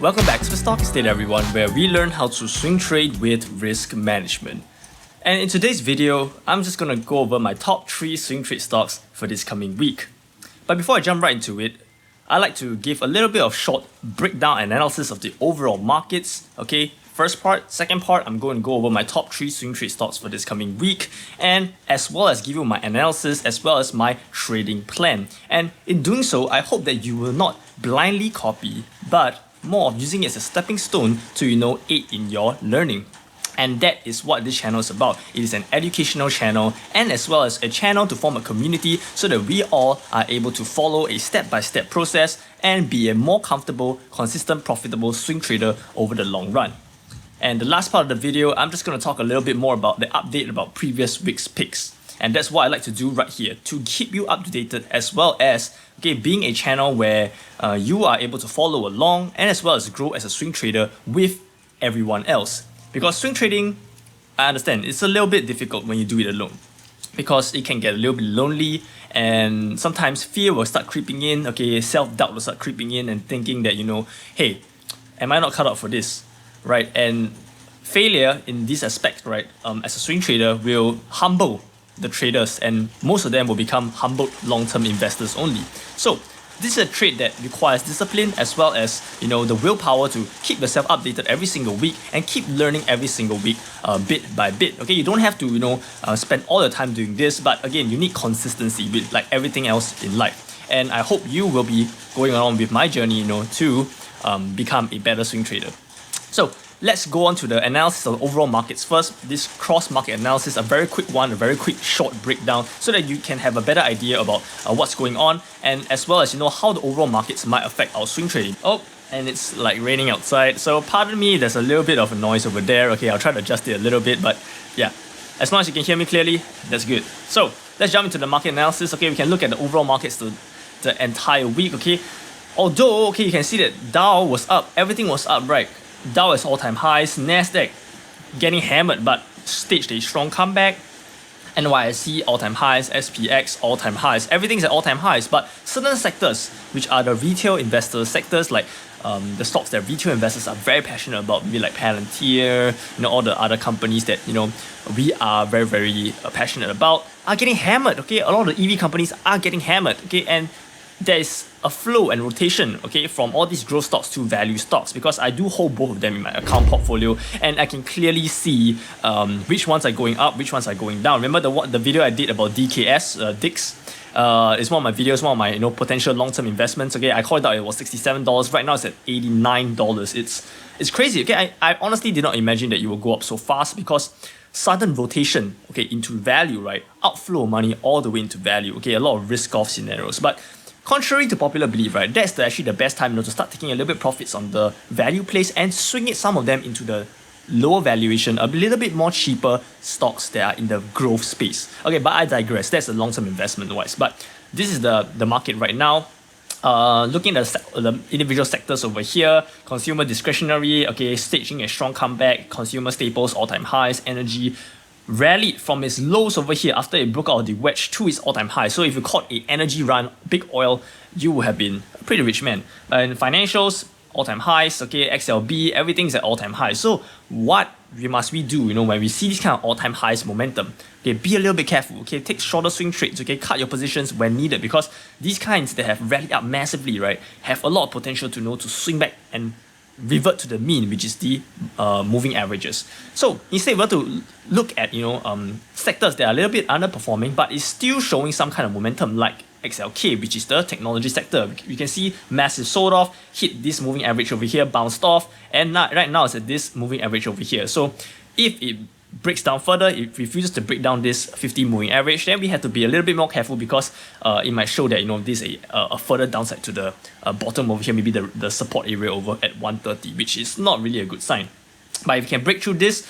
Welcome back to the Stock Estate, everyone, where we learn how to swing trade with risk management. And in today's video, I'm just gonna go over my top 3 swing trade stocks for this coming week. But before I jump right into it, I'd like to give a little bit of short breakdown analysis of the overall markets. Okay, first part, second part, I'm going to go over my top 3 swing trade stocks for this coming week, and as well as give you my analysis as well as my trading plan. And in doing so, I hope that you will not blindly copy, but more of using it as a stepping stone to aid in your learning. And that is what this channel is about. It is an educational channel and as well as a channel to form a community so that we all are able to follow a step-by-step process and be a more comfortable, consistent, profitable swing trader over the long run. And the last part of the video, I'm just going to talk a little bit more about the update about previous week's picks. And that's what I like to do right here to keep you up to date, as well as being a channel where you are able to follow along and as well as grow as a swing trader with everyone else. Because swing trading, I understand, it's a little bit difficult when you do it alone, because it can get a little bit lonely and sometimes fear will start creeping in, self-doubt will start creeping in and thinking that, hey, am I not cut out for this, right? And failure in this aspect, right, as a swing trader will humble the traders, and most of them will become humbled long-term investors only. So this is a trade that requires discipline as well as the willpower to keep yourself updated every single week and keep learning every single week, bit by bit. Okay, you don't have to spend all the time doing this, but again, you need consistency with like everything else in life. And I hope you will be going along with my journey, to become a better swing trader. So let's go on to the analysis of overall markets first. This cross-market analysis, a very quick one, a very quick short breakdown so that you can have a better idea about what's going on and as well as how the overall markets might affect our swing trading. Oh, and it's like raining outside, so pardon me, there's a little bit of a noise over there. Okay, I'll try to adjust it a little bit, but yeah, as long as you can hear me clearly, that's good. So let's jump into the market analysis. Okay, we can look at the overall markets the entire week. Okay, although you can see that Dow was up, everything was up, right? Dow is all-time highs, Nasdaq getting hammered but staged a strong comeback, NYSE all-time highs, SPX all-time highs, everything's at all-time highs, but certain sectors, which are the retail investor sectors, like the stocks that retail investors are very passionate about, maybe like Pltr, all the other companies that we are very, very passionate about, are getting hammered. Okay, a lot of the EV companies are getting hammered. Okay, and there is a flow and rotation, from all these growth stocks to value stocks, because I do hold both of them in my account portfolio, and I can clearly see which ones are going up, which ones are going down. Remember the video I did about DKS, it's one of my videos, one of my potential long-term investments. Okay, I called it out, it was $67. Right now it's at $89. It's crazy. Okay, I honestly did not imagine that it will go up so fast, because sudden rotation, into value, right? Outflow money all the way into value. Okay, a lot of risk-off scenarios, but contrary to popular belief, right, that's actually the best time to start taking a little bit profits on the value plays and swing it, some of them, into the lower valuation, a little bit more cheaper stocks that are in the growth space. Okay, but I digress. That's a long-term investment wise. But this is the market right now. Looking at the individual sectors over here, consumer discretionary, staging a strong comeback, consumer staples, all-time highs, energy rallied from its lows over here after it broke out of the wedge to its all-time high. So if you caught an energy run, big oil, you would have been a pretty rich man. And financials, all-time highs, XLB, everything's at all-time highs. So what must we do, when we see this kind of all-time highs momentum? Be a little bit careful, take shorter swing trades, cut your positions when needed, because these kinds that have rallied up massively, right, have a lot of potential to swing back and revert to the mean, which is the moving averages. So instead, we're to look at sectors that are a little bit underperforming, but is still showing some kind of momentum, like XLK, which is the technology sector. You can see massive sold off, hit this moving average over here, bounced off, and right now it's at this moving average over here. So if it breaks down further, it refuses to break down this 50 moving average, then we have to be a little bit more careful, because it might show that this is a further downside to the bottom over here, maybe the support area over at 130, which is not really a good sign. But if you can break through this,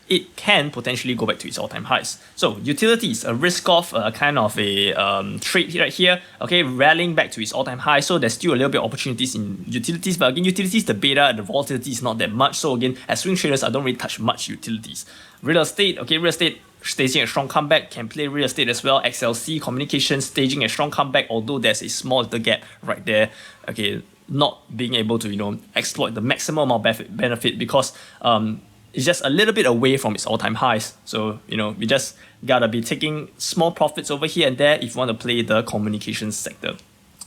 it can potentially go back to its all-time highs. So utilities, a risk-off kind of a trade right here, rallying back to its all-time high. So there's still a little bit of opportunities in utilities, but again, utilities, the beta, the volatility is not that much. So again, as swing traders, I don't really touch much utilities. Real estate, real estate staging a strong comeback, can play real estate as well. XLC, communications, staging a strong comeback, although there's a small little gap right there. not being able to exploit the maximum amount of benefit because it's just a little bit away from its all-time highs. So we just gotta be taking small profits over here and there if you want to play the communications sector.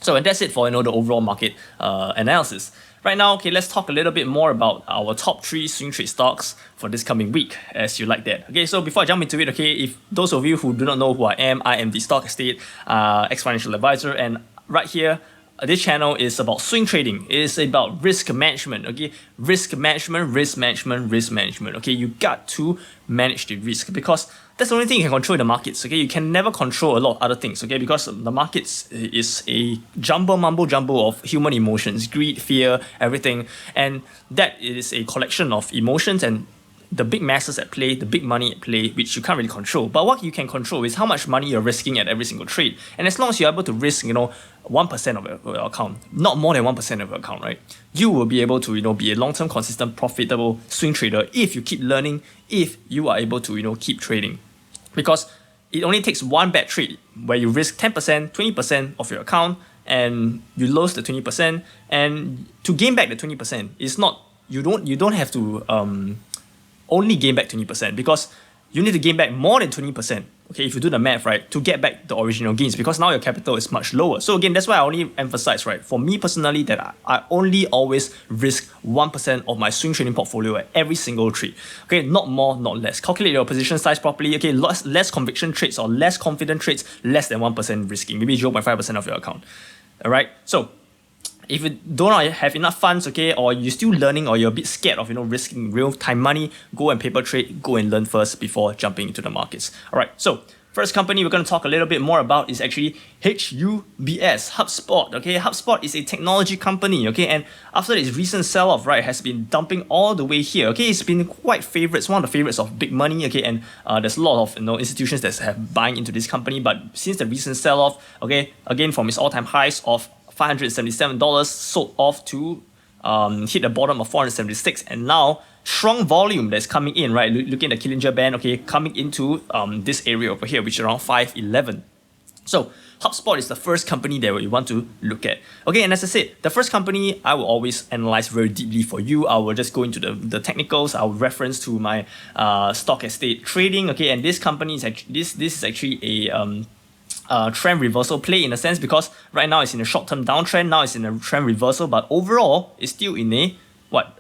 So and that's it for the overall market analysis. Right now, okay, let's talk a little bit more about our top 3 swing trade stocks for this coming week, as you like that. Okay, so before I jump into it, okay, if those of you who do not know who I am the Stock Estate ex-financial advisor, and right here, this channel is about swing trading. It is about risk management, okay? Risk management. Okay, you got to manage the risk because that's the only thing you can control in the markets, okay? You can never control a lot of other things, okay? Because the markets is a mumbo jumbo of human emotions, greed, fear, everything. And that is a collection of emotions and the big masses at play, the big money at play, which you can't really control. But what you can control is how much money you're risking at every single trade. And as long as you're able to risk, 1% of your account, not more than 1% of your account, right? You will be able to, be a long-term, consistent, profitable swing trader if you keep learning, if you are able to, keep trading. Because it only takes one bad trade where you risk 10%, 20% of your account and you lose the 20%. And to gain back the 20%, it's not, you don't have to only gain back 20% because you need to gain back more than 20%, okay, if you do the math, right, to get back the original gains because now your capital is much lower. So again, that's why I only emphasize, right, for me personally that I only always risk 1% of my swing trading portfolio at every single trade, okay, not more, not less. Calculate your position size properly, okay, less conviction trades or less confident trades, less than 1% risking, maybe 0.5% of your account, all right? So if you don't have enough funds, okay, or you're still learning or you're a bit scared of, risking real-time money, go and paper trade, go and learn first before jumping into the markets. All right, so first company we're going to talk a little bit more about is actually HUBS, HubSpot, okay? HubSpot is a technology company, okay? And after its recent sell-off, right, has been dumping all the way here, okay? It's been quite favorites, one of the favorites of big money, okay? And there's a lot of, institutions that have buying into this company, but since the recent sell-off, okay, again, from its all-time highs of $577 sold off to hit the bottom of 476, and now strong volume that's coming in, right? Looking at the Killinger band, okay, coming into this area over here, which is around 511. So HubSpot is the first company that we want to look at. Okay, and as I said, the first company I will always analyze very deeply for you. I will just go into the technicals. I'll reference to my stock estate trading. Okay, and this company is actually this is actually a trend reversal play in a sense because right now it's in a short-term downtrend, now it's in a trend reversal, but overall it's still in a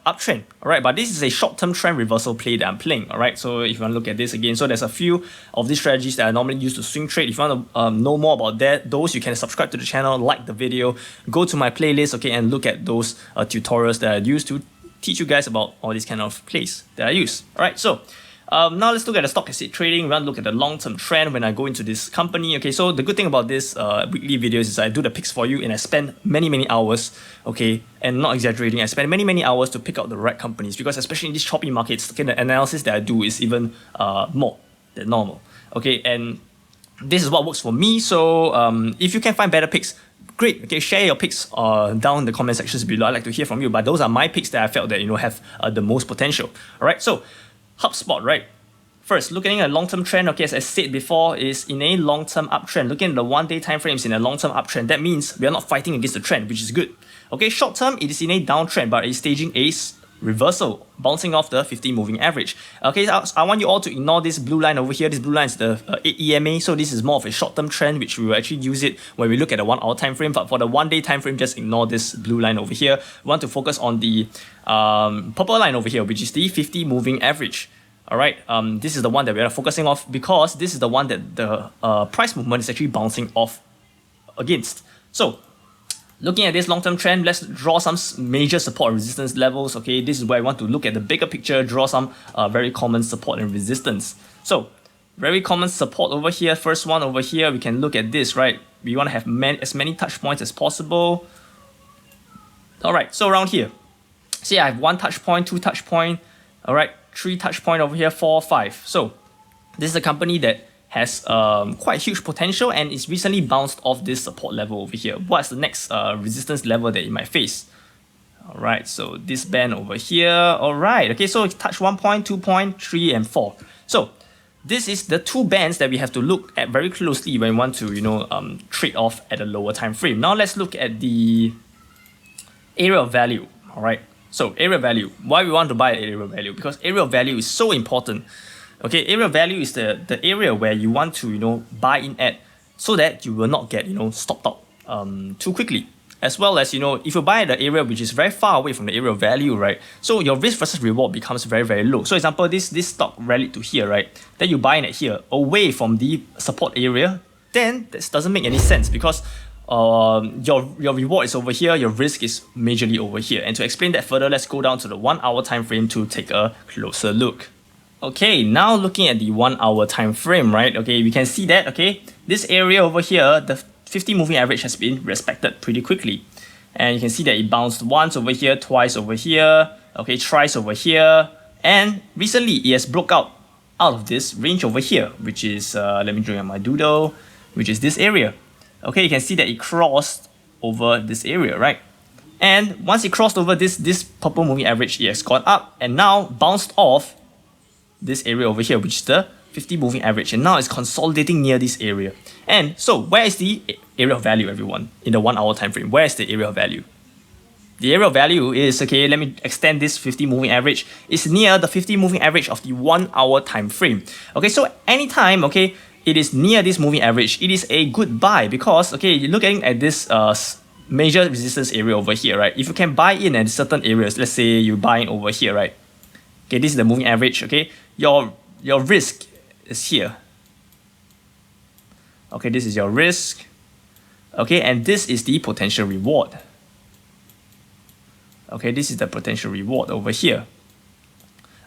uptrend. All right, but this is a short-term trend reversal play that I'm playing. All right, so if you want to look at this again, so there's a few of these strategies that I normally use to swing trade. If you want to know more about those, you can subscribe to the channel, like the video, go to my playlist, okay, and look at those tutorials that I use to teach you guys about all these kind of plays that I use. All right, so now let's look at the stock estate trading. We're going to look at the long-term trend when I go into this company. Okay, so the good thing about this weekly videos is I do the picks for you and I spend many hours, okay, and not exaggerating, I spend many hours to pick out the right companies because especially in these choppy markets, okay, the analysis that I do is even more than normal, okay, and this is what works for me. So if you can find better picks, great, okay, share your picks down in the comment sections below. I'd like to hear from you, but those are my picks that I felt that, have the most potential. All right, so HubSpot, right? First, looking at a long-term trend, okay, as I said before, is in a long-term uptrend. Looking at the one-day time frames in a long-term uptrend, that means we are not fighting against the trend, which is good. Okay, short-term, it is in a downtrend, but it's staging a reversal, bouncing off the 50 moving average. Okay, I want you all to ignore this blue line over here. This blue line is the 8 EMA, so this is more of a short-term trend, which we will actually use it when we look at the 1 hour time frame. But for the one-day time frame, just ignore this blue line over here. We want to focus on the purple line over here, which is the 50 moving average. All right, this is the one that we are focusing off because this is the one that the price movement is actually bouncing off against. So looking at this long-term trend, let's draw some major support and resistance levels. Okay, this is where I want to look at the bigger picture, draw some very common support and resistance. So very common support over here, first one over here, we can look at this, right? We want to have as many touch points as possible. All right, so around here, see, I have 1 touch point, 2 touch point, all right, 3 touch point over here, 4, 5. So this is a company that has quite huge potential and it's recently bounced off this support level over here. What's the next resistance level that you might face? All right, so this band over here. All right, okay, so touch 1 point, 2 point, 3, and 4. So this is the 2 bands that we have to look at very closely when we want to, trade off at a lower time frame. Now let's look at the area of value. All right. So area of value. Why we want to buy area of value? Because area of value is so important. Okay, area of value is the area where you want to buy in at, so that you will not get stopped out too quickly. As well as if you buy at the area which is very far away from the area of value, right? So your risk versus reward becomes very, very low. So example, this stock rallied to here, right? Then you buy in at here, away from the support area. Then this doesn't make any sense because your reward is over here, your risk is majorly over here. And to explain that further, let's go down to the 1 hour time frame to take a closer look. Okay, now looking at the 1 hour time frame, right? Okay, we can see that, okay, this area over here, the 50 moving average has been respected pretty quickly. And you can see that it bounced once over here, twice over here, okay, thrice over here. And recently, it has broke out of this range over here, which is, let me draw on my doodle, which is this area. Okay, you can see that it crossed over this area, right? And once it crossed over this purple moving average, it has gone up and now bounced off this area over here, which is the 50 moving average, and now it's consolidating near this area. And so where is the area of value, everyone, in the 1 hour time frame? Where is the area of value? The area of value is, okay, let me extend this 50 moving average, is near the 50 moving average of the 1 hour time frame. Okay, so anytime, okay, it is near this moving average, it is a good buy because, okay, you're looking at this major resistance area over here, right? If you can buy in at certain areas, let's say you buy in over here, right? Okay, this is the moving average, okay? Your risk is here. Okay, this is your risk. Okay, and this is the potential reward. Okay, this is the potential reward over here.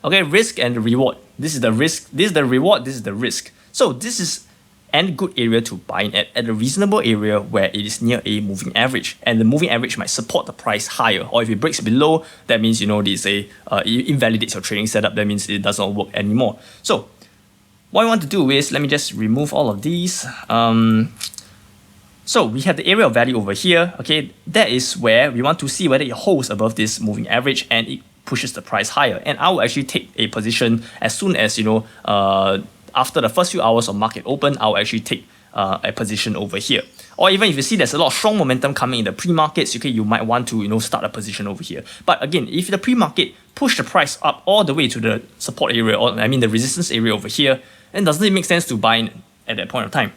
Okay, risk and reward. This is the risk, this is the reward, this is the risk. So this is a good area to buy in at a reasonable area where it is near a moving average, and the moving average might support the price higher, or if it breaks below, that means this it invalidates your trading setup, that means it does not work anymore. So what I want to do is, let me just remove all of these. So we have the area of value over here, okay, that is where we want to see whether it holds above this moving average and it pushes the price higher. And I will actually take a position as soon as after the first few hours of market open, I'll actually take a position over here. Or even if you see there's a lot of strong momentum coming in the pre-markets, okay, you might want to start a position over here. But again, if the pre-market push the price up all the way to the support area, or I mean the resistance area over here, then doesn't it make sense to buy in at that point of time?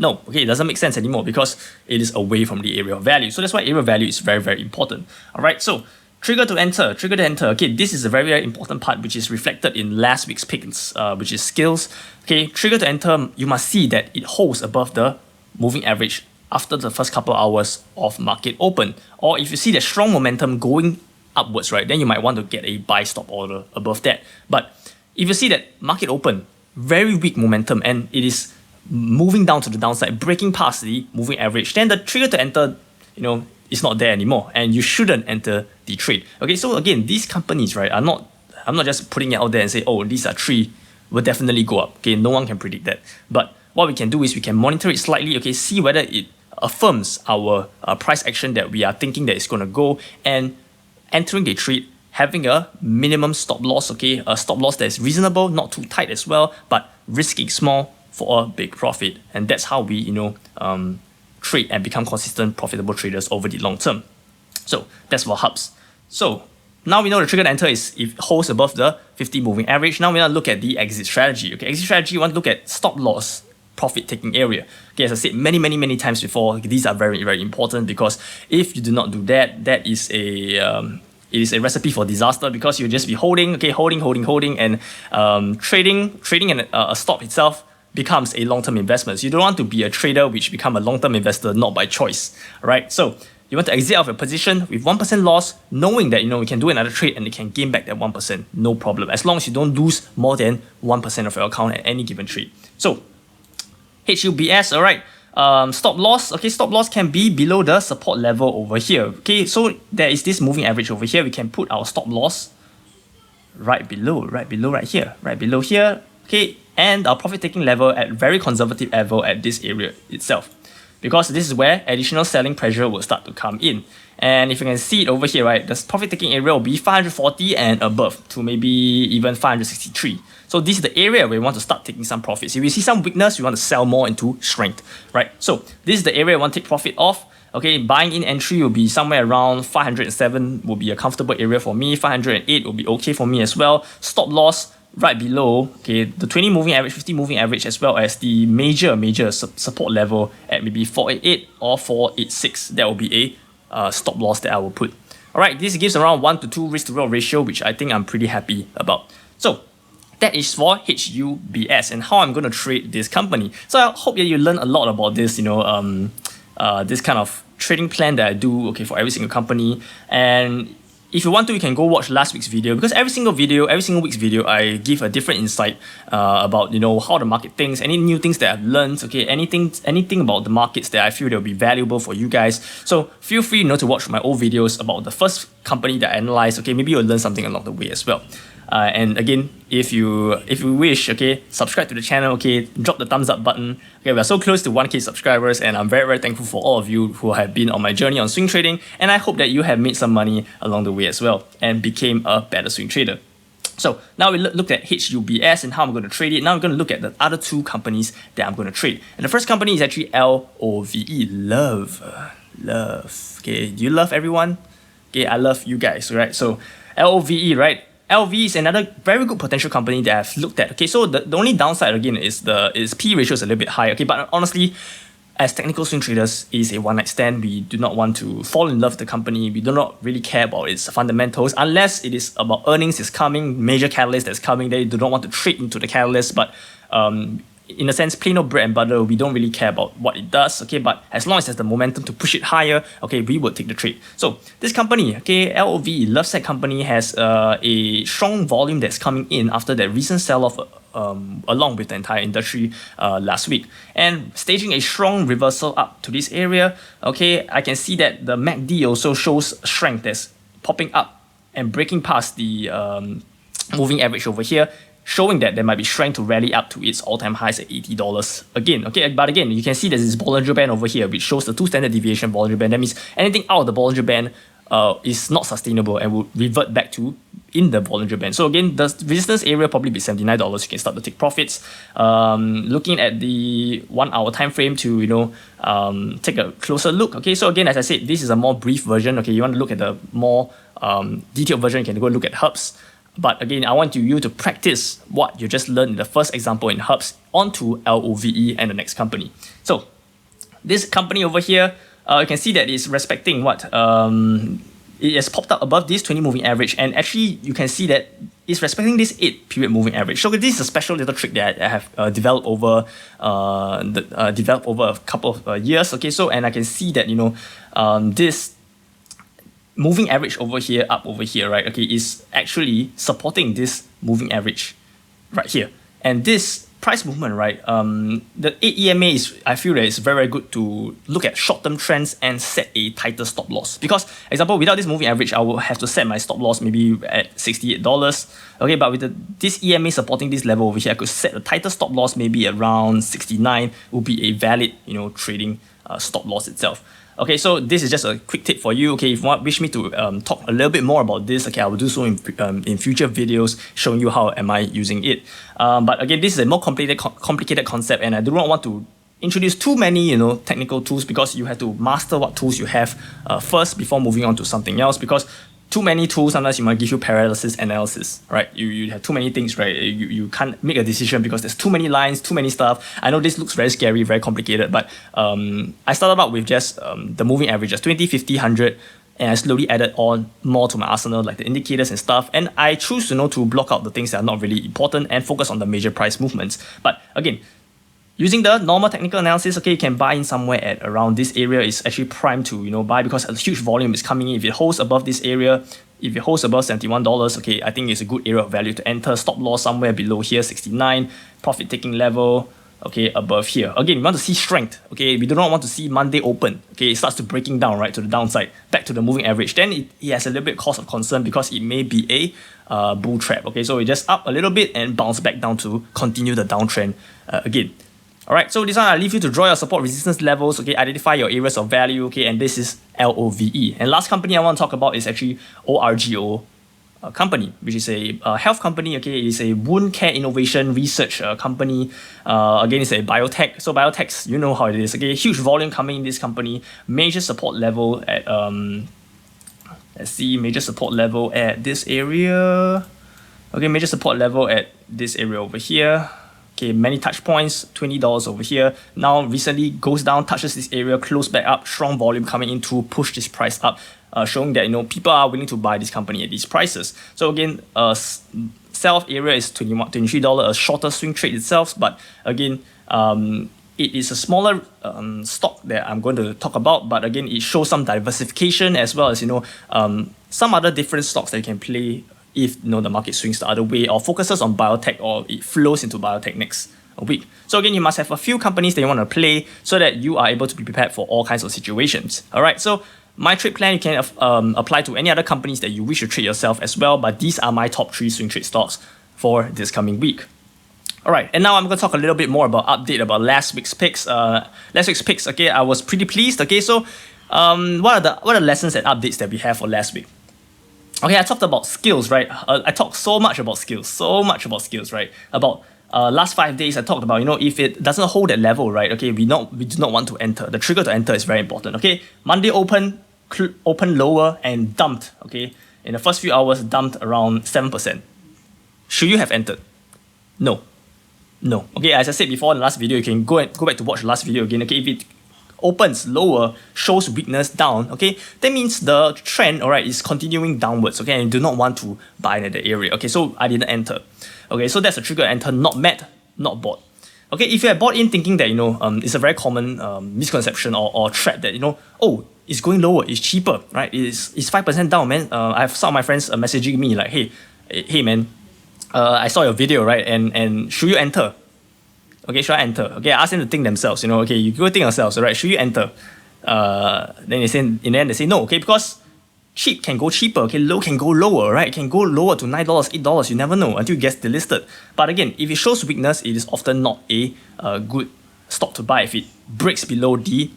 No, okay, it doesn't make sense anymore because it is away from the area of value. So that's why area of value is very, very important. All right, so trigger to enter. Okay, this is a very, very important part which is reflected in last week's picks, which is skills. Okay, trigger to enter, you must see that it holds above the moving average after the first couple of hours of market open. Or if you see the strong momentum going upwards, right, then you might want to get a buy stop order above that. But if you see that market open, very weak momentum, and it is moving down to the downside, breaking past the moving average, then the trigger to enter, is not there anymore, and you shouldn't enter the trade. Okay, so again, these companies, right, I'm not just putting it out there and say, oh, these are three will definitely go up. Okay, no one can predict that. But what we can do is we can monitor it slightly, okay, see whether it affirms our price action that we are thinking that it's going to go, and entering the trade, having a minimum stop loss, okay, a stop loss that is reasonable, not too tight as well, but risking small for a big profit. And that's how we, trade and become consistent, profitable traders over the long term. So that's for hubs. So now we know the trigger to enter is if it holds above the 50 moving average. Now we want to look at the exit strategy. Okay, exit strategy, you want to look at stop loss, profit taking area. Okay, as I said many times before, these are very, very important, because if you do not do that, that is it is a recipe for disaster, because you'll just be holding, and trading and a stock itself becomes a long-term investment. So you don't want to be a trader which become a long-term investor not by choice, right? So you want to exit out of a position with 1% loss, knowing that you can do another trade and it can gain back that 1%, no problem, as long as you don't lose more than 1% of your account at any given trade. So HUBS, all right. Stop loss, okay, stop loss can be below the support level over here. Okay, so there is this moving average over here. We can put our stop loss right below here, okay, and our profit taking level at very conservative level at this area itself. because this is where additional selling pressure will start to come in. And if you can see it over here, right, the profit taking area will be 540 and above to maybe even 563. So this is the area where we want to start taking some profits. If you see some weakness, you want to sell more into strength, right? So this is the area I want to take profit off. Okay, buying in entry will be somewhere around 507 will be a comfortable area for me. 508 will be okay for me as well. Stop loss right below, okay, the 20 moving average, 50 moving average, as well as the major support level at maybe 488 or 486. That will be a stop loss that I will put. Alright, this gives around 1 to 2 risk to reward ratio, which I think I'm pretty happy about. So that is for HUBS and how I'm going to trade this company. So I hope that you learn a lot about this, this kind of trading plan that I do, okay, for every single company. And if you want to, you can go watch last week's video, because every single week's video, I give a different insight about, how the market thinks, any new things that I've learned, okay, anything about the markets that I feel they'll be valuable for you guys. So feel free, to watch my old videos about the first company that I analyzed, okay, maybe you'll learn something along the way as well. And again, if you wish, okay, subscribe to the channel, okay, drop the thumbs up button. Okay, we are so close to 1K subscribers, and I'm very, very thankful for all of you who have been on my journey on swing trading, and I hope that you have made some money along the way as well and became a better swing trader. So now we looked at HUBS and how I'm going to trade it. Now I'm going to look at the other two companies that I'm going to trade. And the first company is actually LOVE, love. Okay, do you love everyone? Okay, I love you guys, right? So LOVE, right? LV is another very good potential company that I've looked at. Okay, so the only downside again is P ratio is a little bit high. Okay, but honestly, as technical swing traders, it is a one-night stand. We do not want to fall in love with the company. We do not really care about its fundamentals unless it is about earnings is coming, major catalyst that's coming. They do not want to trade into the catalyst, but in a sense, plain old bread and butter, we don't really care about what it does, okay, but as long as there's the momentum to push it higher, okay, we will take the trade. So this company, okay, LOV, Lovesac company, has a strong volume that's coming in after that recent sell-off along with the entire industry last week, and staging a strong reversal up to this area. Okay, I can see that the MACD also shows strength that's popping up and breaking past the moving average over here, showing that there might be strength to rally up to its all-time highs at $80 again. Okay, but again, you can see there's this Bollinger Band over here, which shows the 2 standard deviation Bollinger Band. That means anything out of the Bollinger Band is not sustainable and will revert back to in the Bollinger Band. So again, the resistance area will probably be $79. You can start to take profits. Looking at the 1 hour time frame to take a closer look. Okay, so again, as I said, this is a more brief version. Okay, you want to look at the more detailed version, you can go look at Hubs. But again, I want you to practice what you just learned in the first example in Hubs onto LOVE and the next company. So this company over here, you can see that it's respecting what? It has popped up above this 20 moving average, and actually you can see that it's respecting this 8 period moving average. So this is a special little trick that I have developed over a couple of years. Okay, so and I can see that this moving average over here, up over here, right, okay, is actually supporting this moving average right here. And this price movement, right, the 8 EMA is, I feel that it's very, very good to look at short-term trends and set a tighter stop loss. Because, example, without this moving average, I will have to set my stop loss maybe at $68. Okay, but with this EMA supporting this level over here, I could set a tighter stop loss maybe around 69, would be a valid, trading stop loss itself. Okay, so this is just a quick tip for you. Okay, if you wish me to talk a little bit more about this, okay, I will do so in future videos showing you how am I using it. But again, this is a more complicated concept, and I do not want to introduce too many technical tools, because you have to master what tools you have first before moving on to something else. Because too many tools sometimes you might give you paralysis analysis, right? You have too many things, right? You can't make a decision because there's too many lines, too many stuff. I know this looks very scary, very complicated, but I started out with just the moving averages, 20, 50, 100, and I slowly added on more to my arsenal, like the indicators and stuff. And I choose to block out the things that are not really important and focus on the major price movements. But again, using the normal technical analysis, okay, you can buy in somewhere at around this area. Is actually primed to buy, because a huge volume is coming in. If it holds above this area, if it holds above $71, okay, I think it's a good area of value to enter. Stop loss somewhere below here, 69. Profit taking level, okay, above here. Again, we want to see strength. Okay, we do not want to see Monday open. Okay, it starts to breaking down, right, to the downside, back to the moving average. Then it has a little bit cause of concern, because it may be a bull trap. Okay, so it just up a little bit and bounce back down to continue the downtrend again. Alright, so this one I leave you to draw your support resistance levels, okay, identify your areas of value, okay, and this is LOVE. And last company I want to talk about is actually ORGO company, which is a health company, okay, it's a wound care innovation research company. Again, it's a biotech. So biotechs, you know how it is, okay, huge volume coming in this company, major support level at, let's see, major support level at this area. Okay, major support level at this area over here. Okay, many touch points, $20 over here. Now recently goes down, touches this area, close back up, strong volume coming in to push this price up, showing that people are willing to buy this company at these prices. So again, sell area is $23, a shorter swing trade itself, but again, it is a smaller stock that I'm going to talk about, but again, it shows some diversification as well as some other different stocks that you can play if the market swings the other way or focuses on biotech or it flows into biotech next week. So again, you must have a few companies that you want to play so that you are able to be prepared for all kinds of situations. Alright, so my trade plan you can apply to any other companies that you wish to trade yourself as well, but these are my top 3 swing trade stocks for this coming week. Alright, and now I'm going to talk a little bit more about last week's picks. Last week's picks, okay, I was pretty pleased. Okay, so what are the lessons and updates that we have for last week? Okay, I talked about skills, right? I talked so much about skills, right? About last 5 days, I talked about, if it doesn't hold that level, right? Okay, we do not want to enter. The trigger to enter is very important. Okay, Monday open lower and dumped. Okay, in the first few hours, dumped around 7%. Should you have entered? No. Okay, as I said before in the last video, you can go back to watch the last video again. Okay, if it opens lower, shows weakness down, okay, that means the trend, alright, is continuing downwards, okay, and you do not want to buy in the area. Okay, so I didn't enter. Okay, so that's a trigger enter, not met, not bought. Okay, if you had bought in thinking that it's a very common misconception or trap that oh, it's going lower, it's cheaper, right? It's 5% down, man. I have some of my friends messaging me like, hey man, I saw your video, right? And should you enter? Okay, should I enter? Okay, I ask them to think themselves, okay, you go think yourselves, right? Should you enter? Then they say, in the end, they say no, okay, because cheap can go cheaper, okay, low can go lower, right? It can go lower to $9, $8, you never know until it gets delisted. But again, if it shows weakness, it is often not a good stock to buy if it breaks below the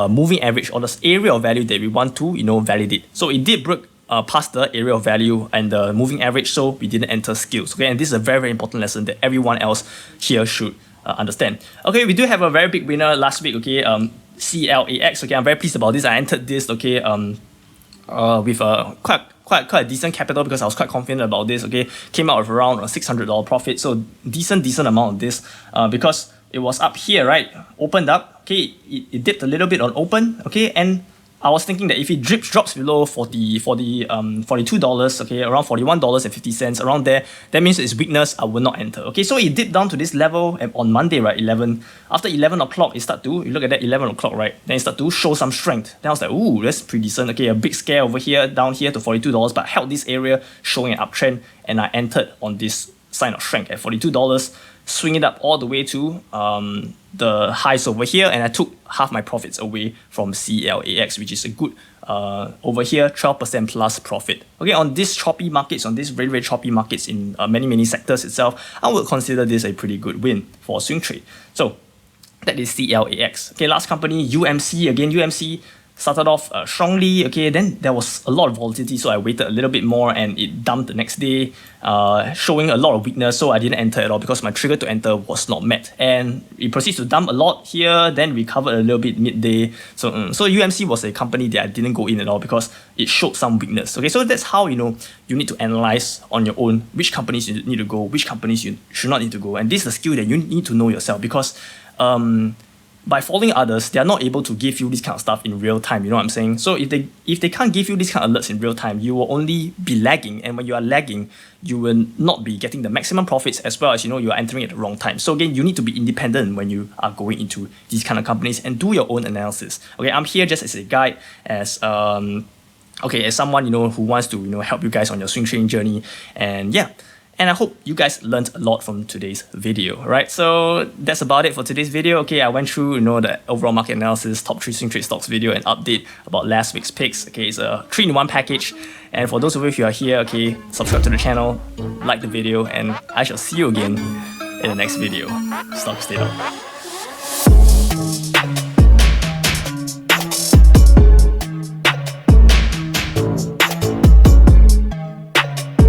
moving average or the area of value that we want to, validate. So it did break past the area of value and the moving average, so we didn't enter skills, okay? And this is a very, very important lesson that everyone else here should understand. Okay, we do have a very big winner last week, okay, CLAX, okay, I'm very pleased about this. I entered this, okay, with quite a decent capital because I was quite confident about this, okay, came out with around a $600 profit, so decent amount of this, because it was up here, right, opened up, okay, it dipped a little bit on open, okay, and I was thinking that if it drops below $42, okay, around $41.50, around there, that means it's weakness, I will not enter. Okay, so it dipped down to this level on Monday, right, 11. After 11 o'clock, it start to, you look at that, 11 o'clock, right, then it start to show some strength. Then I was like, ooh, that's pretty decent. Okay, a big scare over here, down here to $42, but held this area, showing an uptrend, and I entered on this sign of strength at $42, swing it up all the way to the highs over here, and I took half my profits away from CLAX, which is a good over here 12% plus profit. Okay, on these choppy markets, on these very, very choppy markets in many sectors itself, I would consider this a pretty good win for a swing trade. So that is CLAX. Okay, last company, UMC. Again, UMC started off strongly, okay, then there was a lot of volatility, so I waited a little bit more and it dumped the next day, showing a lot of weakness, so I didn't enter at all because my trigger to enter was not met, and it proceeds to dump a lot here, then recovered a little bit midday. So UMC was a company that I didn't go in at all because it showed some weakness. Okay, so that's how you need to analyze on your own which companies you need to go, which companies you should not need to go, and this is a skill that you need to know yourself because by following others, they are not able to give you this kind of stuff in real time, you know what I'm saying? So if they can't give you this kind of alerts in real time, you will only be lagging, and when you are lagging, you will not be getting the maximum profits as well as you are entering at the wrong time. So again, you need to be independent when you are going into these kind of companies and do your own analysis. Okay, I'm here just as a guide, as as someone who wants to help you guys on your swing trading journey, and yeah. And I hope you guys learned a lot from today's video, right? So that's about it for today's video. Okay, I went through, the overall market analysis, top 3 swing trade stocks video, and update about last week's picks. Okay, it's a 3-in-1 package. And for those of you who are here, okay, subscribe to the channel, like the video, and I shall see you again in the next video. Stay up.